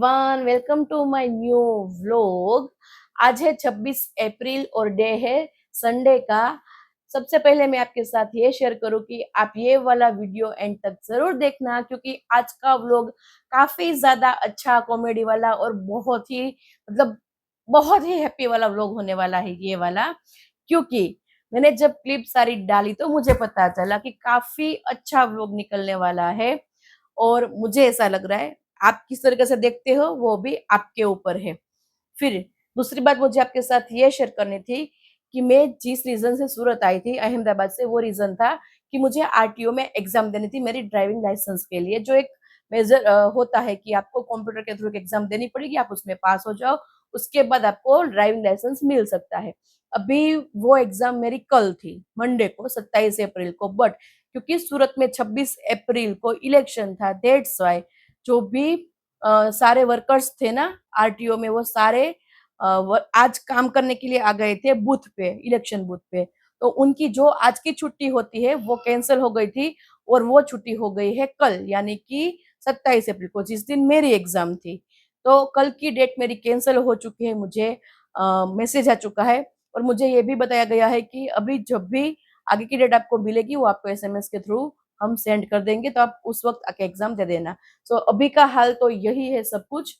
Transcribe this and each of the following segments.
Everyone, welcome to my new vlog. आज है 26 अप्रैल और डे है संडे का। सबसे पहले मैं आपके साथ ये शेयर करूं कि आप ये वाला वीडियो एंड तक जरूर देखना, क्योंकि आज का व्लॉग काफी ज्यादा अच्छा कॉमेडी वाला और बहुत ही हैप्पी वाला व्लॉग होने वाला है ये वाला। क्योंकि मैंने जब क्लिप सारी डाली तो मुझे पता चला कि काफी अच्छा व्लॉग निकलने वाला है और मुझे ऐसा लग रहा है आप किस तरीके से देखते हो वो भी आपके ऊपर है। फिर दूसरी बात मुझे आपके साथ ये शेयर करनी थी कि मैं जिस रीजन से सूरत आई थी अहमदाबाद से, वो रीजन था कि मुझे आरटीओ में एग्जाम देनी थी मेरी ड्राइविंग लाइसेंस के लिए। जो एक मेजर होता है कि आपको कंप्यूटर के थ्रू एग्जाम देनी पड़ेगी, आप उसमें पास हो जाओ, उसके बाद आपको ड्राइविंग लाइसेंस मिल सकता है। अभी वो एग्जाम मेरी कल थी, मंडे को 27 अप्रैल को, बट क्योंकि सूरत में 26 अप्रैल को इलेक्शन था, दैट्स वाई जो भी सारे वर्कर्स थे ना आरटीओ में, वो सारे आज काम करने के लिए आ गए थे बूथ पे, इलेक्शन बूथ पे। तो उनकी जो आज की छुट्टी होती है वो कैंसिल हो गई थी और वो छुट्टी हो गई है कल, यानी कि 27 अप्रैल को, जिस दिन मेरी एग्जाम थी। तो कल की डेट मेरी कैंसिल हो चुकी है, मुझे मैसेज आ चुका है और मुझे ये भी बताया गया है कि अभी जब भी आगे की डेट आपको मिलेगी वो आपको एसएमएस के थ्रू हम सेंड कर देंगे, तो आप उस वक्त आके एग्जाम दे देना। सो अभी का हाल तो यही है सब कुछ,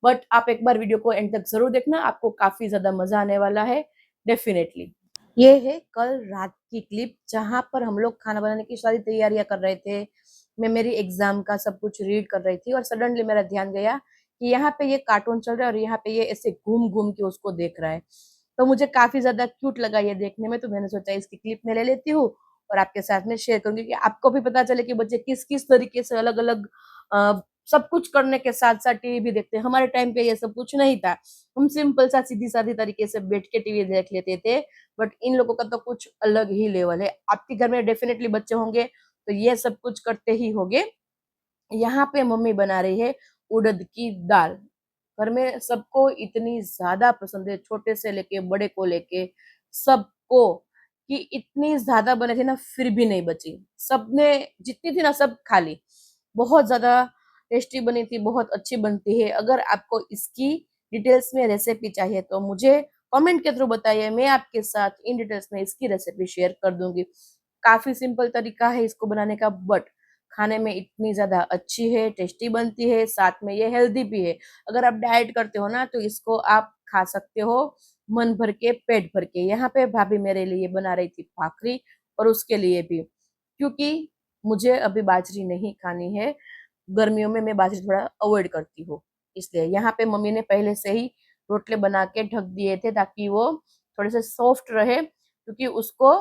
बट आप एक बार वीडियो को एंड तक जरूर देखना, आपको काफी ज्यादा मजा आने वाला है डेफिनेटली। ये है कल रात की क्लिप जहां पर हम लोग खाना बनाने की सारी तैयारियां कर रहे थे। मैं मेरी एग्जाम का सब कुछ रीड कर रही थी और सडनली मेरा ध्यान गया कि यहाँ पे ये कार्टून चल रहा है और यहाँ पे ये ऐसे घूम घूम के उसको देख रहा है। तो मुझे काफी ज्यादा क्यूट लगा ये देखने में, तो मैंने सोचा इसकी क्लिप में ले लेती हूँ और आपके साथ में शेयर करूंगी कि आपको भी पता चले कि बच्चे किस किस तरीके से अलग अलग सब कुछ करने के साथ साथ टीवी भी देखते हैं। हमारे टाइम पे ये सब कुछ नहीं था, हम सिंपल सा सीधी सादी तरीके से बैठ के टीवी देख लेते थे। बट इन लोगों का तो कुछ अलग ही लेवल है। आपके घर में डेफिनेटली बच्चे होंगे तो ये सब कुछ करते ही होंगे। यहाँ पे मम्मी बना रही है उड़द की दाल। घर में सबको इतनी ज्यादा पसंद है, छोटे से लेके बड़े को लेके सबको, कि इतनी ज्यादा बने थे ना फिर भी नहीं बची। सबने जितनी थी ना सब खा ली। बहुत ज्यादा टेस्टी बनी थी, बहुत अच्छी बनती है। अगर आपको इसकी डिटेल्स में रेसिपी चाहिए तो मुझे कमेंट के थ्रू बताइए, मैं आपके साथ इन डिटेल्स में इसकी रेसिपी शेयर कर दूंगी। काफी सिंपल तरीका है इसको बनाने का, बट खाने में इतनी ज्यादा अच्छी है, टेस्टी बनती है, साथ में ये हेल्दी भी है। अगर आप डाइट करते हो ना तो इसको आप खा सकते हो मन भर के, पेट भर के। यहाँ पे भाभी मेरे लिए बना रही थी भाकरी और उसके लिए भी, क्योंकि मुझे अभी बाजरी नहीं खानी है। गर्मियों में मैं बाजरी थोड़ा अवॉइड करती हूँ, इसलिए यहाँ पे मम्मी ने पहले से ही रोटले बना के ढक दिए थे ताकि वो थोड़े से सॉफ्ट रहे, क्योंकि उसको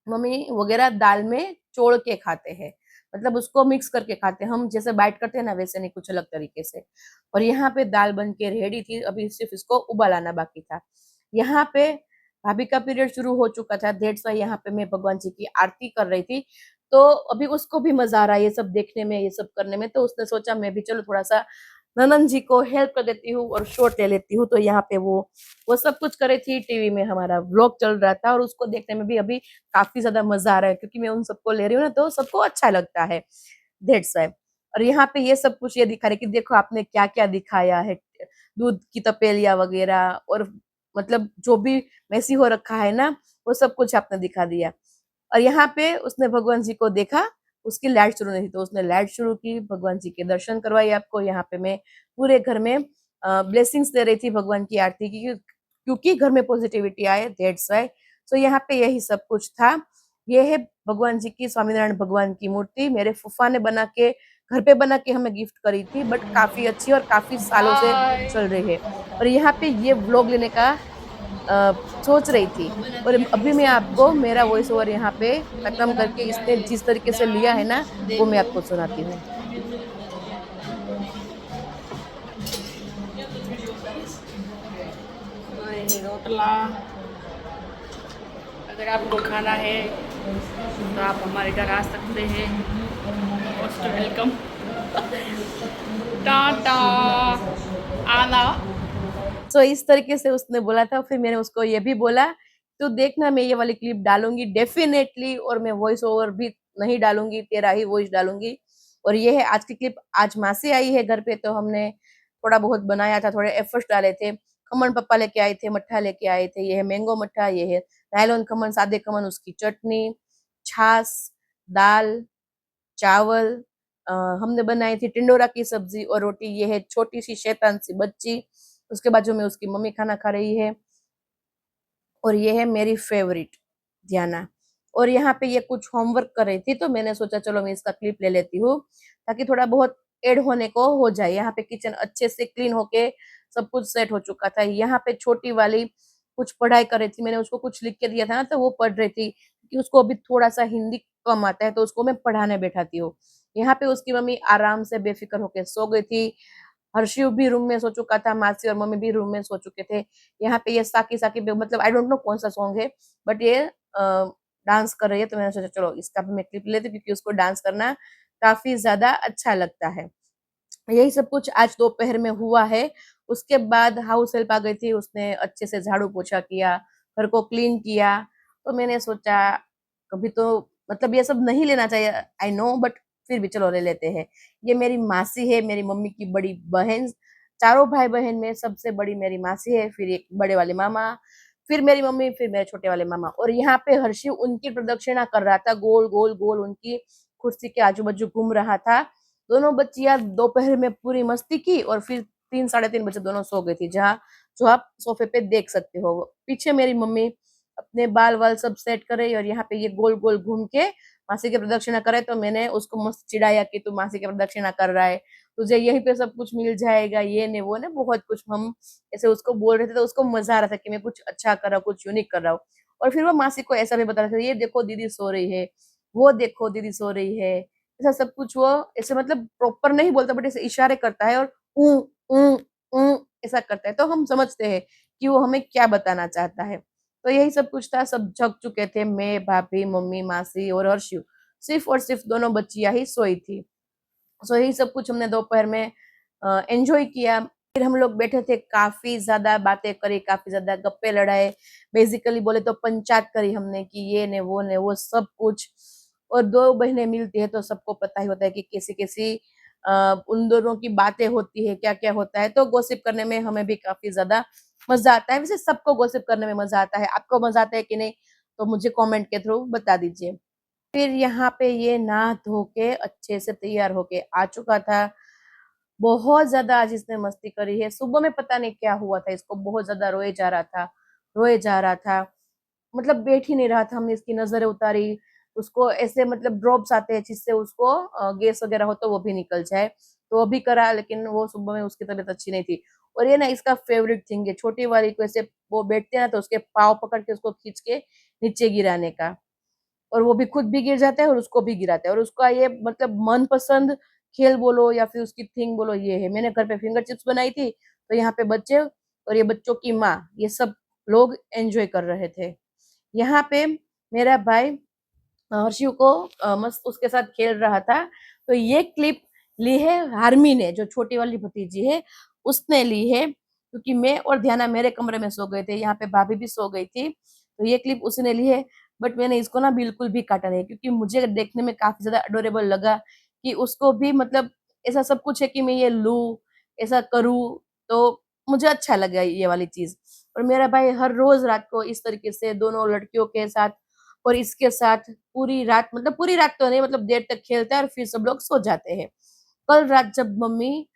मम्मी वगैरह दाल में चोड़ के खाते हैं, मतलब उसको मिक्स करके खाते हैं। हम जैसे बाइट करते हैं ना वैसे नहीं, कुछ अलग तरीके से। और यहाँ पे दाल बन के रेडी थी, अभी सिर्फ इसको उबालाना बाकी था। यहाँ पे भाभी का पीरियड शुरू हो चुका था, दैट्स वाई यहाँ पे मैं भगवान जी की आरती कर रही थी। तो अभी उसको भी मजा आ रहा है ये सब देखने में, ये सब करने में। तो उसने सोचा मैं भी चलो थोड़ा सा ननन जी को हेल्प कर देती हूँ और शॉट ले लेती हूँ। तो यहाँ पे वो सब कुछ कर रही थी, टीवी में हमारा व्लॉग चल रहा था और उसको देखने में भी अभी काफी ज्यादा मजा आ रहा है, क्योंकि मैं उन सबको ले रही हूँ ना तो सबको अच्छा लगता है, दैट्स वाई। और यहाँ पे ये सब कुछ ये दिखा रहे कि देखो आपने क्या क्या दिखाया है, दूध की तपेलिया वगैरह, और मतलब जो भी मैसी हो रखा है ना वो सब कुछ आपने दिखा दिया। और यहाँ पे उसने भगवान जी को देखा, उसकी लाइट शुरू नहीं थी तो उसने लाइट शुरू की, भगवान जी के दर्शन करवाए आपको। यहाँ पे मैं पूरे घर में ब्लेसिंग्स दे रही थी भगवान की आरती की, क्योंकि घर में पॉजिटिविटी आए, दैट्स वाई। सो यहाँ पे यही सब कुछ था। ये है भगवान जी की, स्वामीनारायण भगवान की मूर्ति मेरे फूफा ने बना के, घर पे बना के हमें गिफ्ट करी थी, बट काफी अच्छी और काफी सालों से चल रही है। और यहाँ पे ये व्लॉग लेने का सोच रही थी, और अभी मैं आपको मेरा वॉइस ओवर यहाँ पे खत्म करके इसने जिस तरीके से लिया है ना वो मैं आपको सुनाती हूँ। रोटला, अगर आपको खाना है तो आप हमारे घर आ सकते हैं। Most welcome. टाटा। आना। तो इस तरीके से उसने बोला था। फिर मैंने उसको ये भी बोला तो देखना मैं ये वाली क्लिप डालूंगी डेफिनेटली, और मैं वॉइस ओवर भी नहीं डालूंगी, तेरा ही वॉइस डालूंगी। और ये है आज की क्लिप। आज मासी आई है घर पे तो हमने थोड़ा बहुत बनाया था, थोड़े एफर्ट्स डाले थे। खमन पापा लेके आए थे, मट्ठा लेके आए थे, ये है मैंगो मट्ठा, ये है नायलॉन खमन, सादे खमन, उसकी चटनी, छाछ, दाल, चावल, हमने बनाई थी टिंडोरा की सब्जी और रोटी। ये है छोटी सी शैतान सी बच्ची, उसके बाजू में उसकी मम्मी खाना खा रही है। और ये है मेरी फेवरेट ध्याना। और यहाँ पे ये कुछ होमवर्क कर रही थी, तो मैंने सोचा चलो मैं इसका क्लिप ले लेती हूँ ताकि थोड़ा बहुत ऐड होने को हो जाए। यहाँ पे किचन अच्छे से क्लीन होके सब कुछ सेट हो चुका था। यहाँ पे छोटी वाली कुछ पढ़ाई कर रही थी, मैंने उसको कुछ लिख के दिया था ना, तो वो पढ़ रही थी कि उसको अभी थोड़ा सा हिंदी कम आता है, तो उसको मैं पढ़ाने बैठाती हूँ। यहाँ पे उसकी मम्मी आराम से बेफिक्र होके सो गई थी। हर्षिव भी रूम में सो चुका था, मासी और मम्मी भी रूम में सो चुके थे। यहाँ पे ये साकी साकी मतलब आई डोंट नो कौन सा सॉन्ग है, बट ये डांस कर रही है, तो मैंने सोचा चलो इसका भी मैं क्लिप लेती हूँ क्योंकि उसको डांस करना काफी ज्यादा अच्छा लगता है। यही सब कुछ आज दोपहर में हुआ है। उसके बाद हाउस हेल्प आ गई थी, उसने अच्छे से झाड़ू पोछा किया, घर को क्लीन किया। तो मैंने सोचा कभी तो मतलब ये सब नहीं लेना चाहिए, आई नो, बट फिर भी चलो ले लेते हैं। ये मेरी मासी है, मेरी मम्मी की बड़ी बहन। चारों भाई बहन में सबसे बड़ी मेरी मासी है, फिर एक बड़े वाले मामा, फिर मेरी मम्मी, फिर मेरे छोटे वाले मामा। और यहाँ पे हर्षिव उनकी प्रदक्षिणा कर रहा था, गोल गोल गोल उनकी कुर्सी के आजू बाजू घूम रहा था। दोनों बच्चियां दोपहर में पूरी मस्ती की और फिर 3 साढ़े 3 बजे दोनों सो गई थी, जहाँ जो आप सोफे पे देख सकते हो। पीछे मेरी मम्मी अपने बाल वाल सब सेट कर रही और यहाँ पे ये गोल गोल घूम के मासी की प्रदक्षिणा करे। तो मैंने उसको मस्त चिढ़ाया कि तू मासी की प्रदक्षिणा कर रहा है, तुझे यहीं पे सब कुछ मिल जाएगा, ये ने वो ने बहुत कुछ हम ऐसे उसको बोल रहे थे। तो उसको मजा आ रहा था कि मैं कुछ अच्छा कर रहा हूँ, कुछ यूनिक कर रहा हूँ। और फिर वो मासी को ऐसा भी बता रहा था, ये देखो दीदी सो रही है, वो देखो दीदी सो रही है, ऐसा सब कुछ वो ऐसे मतलब प्रॉपर नहीं बोलता, बट ऐसे इशारे करता है और ऊ ऊ ऊ ऐसा करता है, तो हम समझते हैं कि वो हमें क्या बताना चाहता है। तो यही सब कुछ था, सब जग चुके थे, मैं, भाभी, मम्मी, मासी और हर्षिव। सिर्फ और सिर्फ दोनों बच्चियां ही सोई थी। सो यही सब कुछ हमने दोपहर में एंजॉय किया। फिर हम लोग बैठे थे, काफी ज्यादा बातें करी, काफी ज्यादा गप्पे लड़ाए। बेसिकली बोले तो पंचायत करी हमने कि ये ने वो सब कुछ। और दो बहनें मिलती है तो सबको पता ही होता है कि कैसी कैसी उन दोनों की बातें होती है, क्या क्या होता है। तो गॉसिप करने में हमें भी काफी ज्यादा मजा आता है। वैसे सबको गॉसिप करने में मजा आता है, आपको मजा आता है कि नहीं, तो मुझे कमेंट के थ्रू बता दीजिए। फिर यहाँ पे ये नहा धो के अच्छे से तैयार होके आ चुका था। बहुत ज्यादा आज इसने मस्ती करी है। सुबह में पता नहीं क्या हुआ था, इसको बहुत ज्यादा रोए जा रहा था, रोए जा रहा था, मतलब बैठ ही नहीं रहा था। हमने इसकी नजरें उतारी, उसको ऐसे मतलब ड्रॉप्स आते हैं जिससे उसको गैस वगैरह हो तो वो भी निकल जाए, तो वो भी करा, लेकिन वो सुबह में उसकी तबीयत अच्छी नहीं थी। और ये ना इसका फेवरेट थिंग है, छोटी वाली को ऐसे वो बैठते हैं ना तो उसके पाँव पकड़ के उसको खींच के नीचे गिराने का, और वो भी खुद भी गिर जाता है और उसको भी गिराता है। और उसका ये मतलब मनपसंद खेल बोलो या फिर उसकी थिंग बोलो ये है। मैंने घर पे फिंगर चिप्स बनाई थी, तो यहाँ पे बच्चे और ये बच्चों की माँ ये सब लोग एंजॉय कर रहे थे। यहाँ पे मेरा भाई हर्षिव को मस्त उसके साथ खेल रहा था। तो ये क्लिप ली है हार्मी ने, जो छोटी वाली भतीजी है उसने ली है, क्योंकि मैं और ध्याना मेरे कमरे में सो गए थे, यहाँ पे भाभी भी सो गई थी, तो ये क्लिप उसने ली है। बट मैंने इसको ना बिल्कुल भी काटा नहीं, क्योंकि मुझे देखने में काफी ज्यादा अडोरेबल लगा कि उसको भी मतलब ऐसा सब कुछ है कि मैं ये लू, ऐसा करूँ, तो मुझे अच्छा लगा ये वाली चीज। और मेरा भाई हर रोज रात को इस तरीके से दोनों लड़कियों के साथ और इसके साथ पूरी रात, मतलब पूरी रात तो नहीं, मतलब देर तक खेलता है और फिर सब लोग सो जाते हैं। कल रात जब मम्मी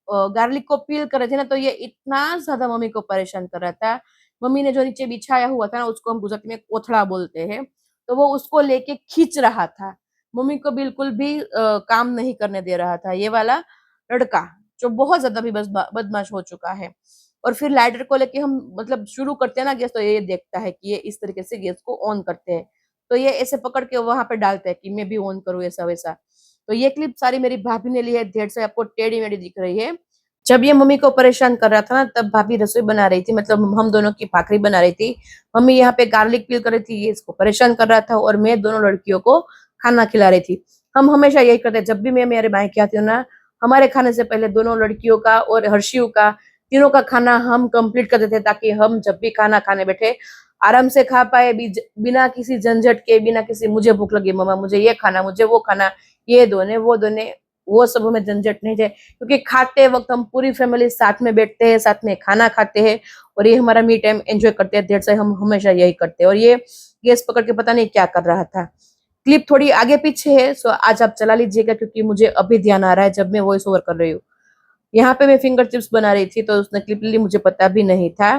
गार्लिक को पील कर रहे थे ना, तो ये इतना ज्यादा मम्मी को परेशान कर रहा था। मम्मी ने जो नीचे बिछाया हुआ था ना, उसको हम गुजराती में कोथड़ा बोलते हैं, तो वो उसको लेके खींच रहा था। मम्मी को बिल्कुल भी काम नहीं करने दे रहा था ये वाला लड़का, जो बहुत ज्यादा भी बदमाश हो चुका है। और फिर लाइटर को लेके हम मतलब शुरू करते हैं ना गैस, तो ये देखता है कि ये इस तरीके से गैस को ऑन करते हैं, तो ये ऐसे पकड़ के वहां पे डालता है कि मैं भी ऑन करूँ ऐसा वैसा। तो ये क्लिप सारी मेरी भाभी ने ली है, ढेर से आपको टेढ़ी मेढ़ी दिख रही है। जब ये मम्मी को परेशान कर रहा था ना, तब भाभी रसोई बना रही थी, मतलब हम दोनों की भाखरी बना रही थी। मम्मी यहाँ पे गार्लिक पील कर रही थी, ये इसको परेशान कर रहा था, और मैं दोनों लड़कियों को खाना खिला रही थी। हम हमेशा यही करते हैं, जब भी मैं मेरे मायके आती हूँ ना, हमारे खाने से पहले दोनों लड़कियों का और हर्षियों का, तीनों का खाना हम कंप्लीट कर देते थे, ताकि हम जब भी खाना खाने बैठे आराम से खा पाए, बिना किसी झंझट के, बिना किसी मुझे भूख लगी मम्मा मुझे ये खाना, मुझे वो खाना, ये दोने वो दोने, वो सब हमें झंझट नहीं चाहिए, क्योंकि खाते वक्त हम पूरी फैमिली साथ में बैठते हैं, साथ में खाना खाते हैं और ये हमारा मी टाइम एंजॉय करते हैं। दैट्स व्हाई हम हमेशा यही करते हैं। और ये गैस पकड़ के पता नहीं क्या कर रहा था। क्लिप थोड़ी आगे पीछे है, सो आज आप चला लीजिएगा, क्योंकि मुझे अभी ध्यान आ रहा है जब मैं वॉइस ओवर कर रही हूँ। यहाँ पे मैं फिंगर चिप्स बना रही थी, तो उसने क्लिप ली, मुझे पता भी नहीं था।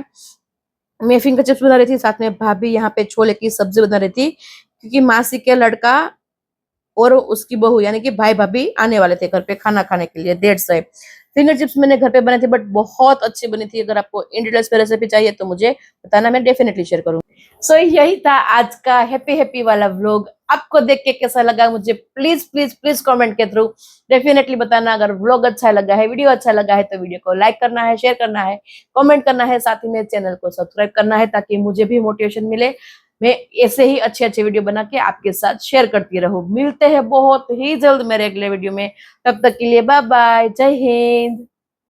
मैं फिंगर चिप्स बना रही थी, साथ में भाभी यहाँ पे छोले की सब्जी बना रही थी, क्योंकि मासी के लड़का और उसकी बहू यानी कि भाई भाभी आने वाले थे घर पे खाना खाने के लिए। दैट्स व्हाई फिंगर चिप्स मैंने घर पे बनाए थे, बट बहुत अच्छी बनी थी। अगर आपको इन डिटेल्स पे रेसिपी चाहिए तो मुझे बताना, मैं डेफिनेटली शेयर करूंगी। सो यही था आज का हैप्पी हैप्पी वाला व्लॉग। आपको देख के कैसा लगा मुझे प्लीज प्लीज प्लीज कमेंट के थ्रू डेफिनेटली बताना। अगर व्लॉग अच्छा लगा है, वीडियो अच्छा लगा है, तो वीडियो को लाइक करना है, शेयर करना है, कमेंट करना है, साथ ही में चैनल को सब्सक्राइब करना है, ताकि मुझे भी मोटिवेशन मिले, मैं ऐसे ही अच्छे अच्छे वीडियो बना के आपके साथ शेयर करती रहूं। मिलते हैं बहुत ही जल्द मेरे अगले वीडियो में, तब तक के लिए बाय बाय, जय हिंद।